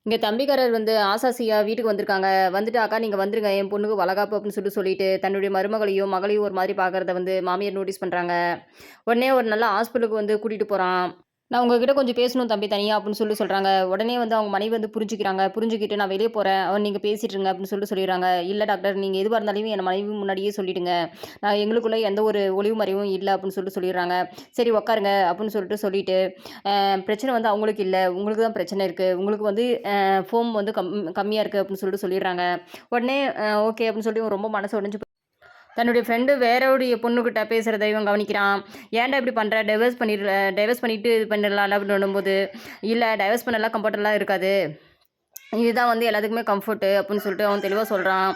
இங்க தம்பிக்காரர் வந்து ஆசாசியா வீட்டுக்கு வந்திருக்காங்க. வந்துட்டு, "அக்கா நீங்க வந்துருங்க. என் பொண்ணுக்கு வளகாப்பு" அப்படின்னு சொல்லிட்டு தன்னுடைய மருமகளையும், மகளையும் ஒரு மாதிரி பார்க்கறத வந்து மாமியார் நோட்டீஸ் பண்றாங்க. உடனே ஒரு நல்ல ஹாஸ்பிட்டலுக்கு வந்து கூட்டிட்டு போறான். "நான் உங்ககிட்ட கொஞ்சம் பேசணும் தம்பி தனியா" அப்படின்னு சொல்றாங்க. உடனே வந்து அவங்க மனைவி வந்து புரிஞ்சுக்கிறாங்க. புரிஞ்சுக்கிட்டு, "நான் வெளிய போறேன். நீங்க பேசிட்டு இருங்க" அப்படின்னு சொல்லிடுறாங்க. "இல்ல டாக்டர், நீங்க எதுவா இருந்தாலும் என் மனைவி முன்னாடியே சொல்லிடுங்க. எங்களுக்குள்ள எந்த ஒரு ஒளிவு மறைவும் இல்ல" அப்படின்னு சொல்லிடுறாங்க. "சரி உட்காருங்க" அப்படின்னு சொல்லிட்டு, பிரச்சனை வந்து அவங்களுக்கு இல்ல. உங்களுக்கு தான் பிரச்சனை இருக்கு. உங்களுக்கு வந்து ஃபோம் வந்து கம்மியா இருக்கு அப்படின்னு சொல்லிடுறாங்க. உடனே ஓகே அப்படின்னு சொல்லி இவன் ரொம்ப மனசு உடைஞ்சு தன்னுடைய ஃப்ரெண்டு வேறோடைய பொண்ணுகிட்ட பேசுறத இவன் கவனிக்கிறான். "ஏன்டா இப்படி பண்ற? டைவர்ஸ் பண்ணிட்டு இது பண்ணிடலாம்ல" அப்படின்னு சொல்லும்போது, "இல்ல டைவர்ஸ் பண்ணலாம் கம்ஃபர்டபுளா இருக்காது. இதுதான் வந்து எல்லாத்துக்குமே கம்ஃபர்ட்டு" அப்படின்னு சொல்லிட்டு அவன் தெளிவா சொல்றான்.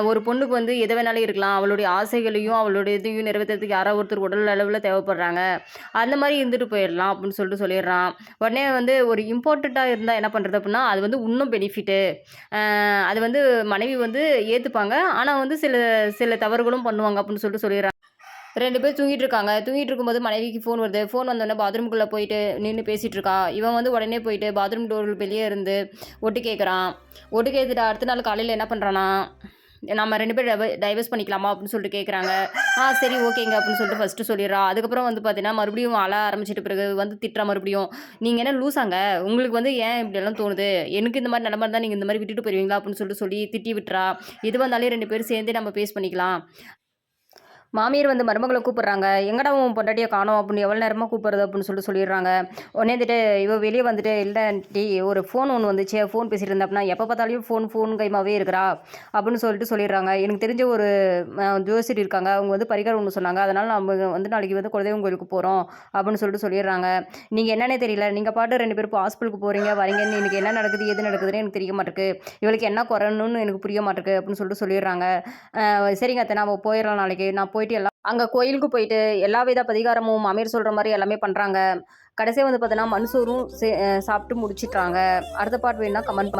ஒரு பொண்ணுக்கு வந்து எது வேணாலும் இருக்கலாம். அவளுடைய ஆசைகளையும், அவளுடைய இதையும் நிறைவேத்துறதுக்கு யாரோ ஒருத்தர் உடல் அளவுல தேவைப்படுறாங்க. அந்த மாரி இருந்துட்டு போயிடலாம் அப்படின்னு சொல்லிடுறான். உடனே வந்து ஒரு இம்பார்ட்டன்ட்டா இருந்தா என்ன பண்றது அப்படின்னா, அது வந்து இன்னும் பெனிஃபிட்டு. அது வந்து மனைவி வந்து ஏத்துப்பாங்க. ஆனா வந்து சில சில தவறுகளும் பண்ணுவாங்க அப்படின்னு சொல்லிடுறான். 2 பேர் தூங்கிட்டு இருக்காங்க. தூங்கிட்டு இருக்கும்போது மனைவிக்கு ஃபோன் வருது. ஃபோன் வந்தோனே பாத்ரூம்குள்ள போயிட்டு நின்னு பேசிட்டு இருக்கா. இவன் வந்து உடனே போயிட்டு பாத்ரூம் டோர் வெளியே இருந்து ஒட்டு கேட்குறான். ஒட்டு கேட்டுட்டு அடுத்த நாள் காலையில என்ன பண்றான்னா, "நம்ம 2 பேரும் டைவர்ஸ் பண்ணிக்கலாமா?" அப்படின்னு கேட்குறாங்க. சரி ஓகேங்க" அப்படின்னு ஃபர்ஸ்ட்டு சொல்லிடுறா. அதுக்கப்புறம் வந்து பார்த்தீங்கன்னா, மறுபடியும் அழ ஆரம்பிச்சிட்ட பிறகு வந்து திட்டுறா மறுபடியும். "நீங்க என்ன லூசாங்க? உங்களுக்கு வந்து ஏன் இப்படியெல்லாம் தோணுது? எனக்கு இந்த மாரி நிலைமை இருந்தா நீங்க இந்த மாரி விட்டுட்டு போயிருவீங்களா?" அப்படின்னு சொல்லி திட்டி விட்டுறா. "எதுவா இருந்தாலும் 2 பேரும் சேர்ந்தே நம்ம ஃபேஸ் பண்ணிக்கலாம்." மாமியார் வந்து மருமகள கூப்பிடுறாங்க. "எங்கடா உன் பொண்டாட்டிய காணோம்?" அப்படின்னு "எவ்வளோ நேரமா கூப்பிடுறது?" அப்படின்னு சொல்லிடுறாங்க. உடனே வந்துட்டு இவ வெளிய வந்துட்டு, "இல்ல ஆன்ட்டி, ஒரு ஃபோன் ஒண்ணு வந்துச்சு. ஃபோன் பேசிட்டு இருந்தேன்" அப்படின்னா, "எப்போ பார்த்தாலும் ஃபோன் கையுமாவே இருக்கிறா" அப்படின்னு சொல்லிடுறாங்க. எனக்கு தெரிஞ்ச ஒரு ஜோசியர் இருக்காங்க. அவங்க வந்து பரிகாரம் ஒண்ணு சொன்னாங்க. அதனால நம்ம வந்து நாளைக்கு வந்து குலதெய்வம் கோயிலுக்கு போறோம் அப்படின்னு சொல்லிடுறாங்க. "நீங்க என்னன்னே தெரியல. நீங்க பாட்டு 2 பேரும் ஹாஸ்பிட்டலுக்கு போறீங்க, வரீங்கன்னு எனக்கு என்ன நடக்குது, ஏது நடக்குதுன்னு எனக்கு தெரிய மாட்டேருக்கு. இவளுக்கு என்ன குறைன்னு எனக்கு புரிய மாட்டேருக்கு" அப்படின்னு சொல்லிடுறாங்க. "சரிங்க அத்தை, நாம போயிடலாம் நாளைக்கு." நான் போயிட்டு அங்க கோயிலுக்கு போயிட்டு எல்லா வித பரிகாரமும் மாமியார் சொல்ற மாரி எல்லாமே பண்றாங்க. கடைசியா வந்து பார்த்தீங்கன்னா, மண்சோறும் சாப்பிட்டு முடிச்சுட்டாங்க. அடுத்த பார்ட் வேணும்னா கமெண்ட்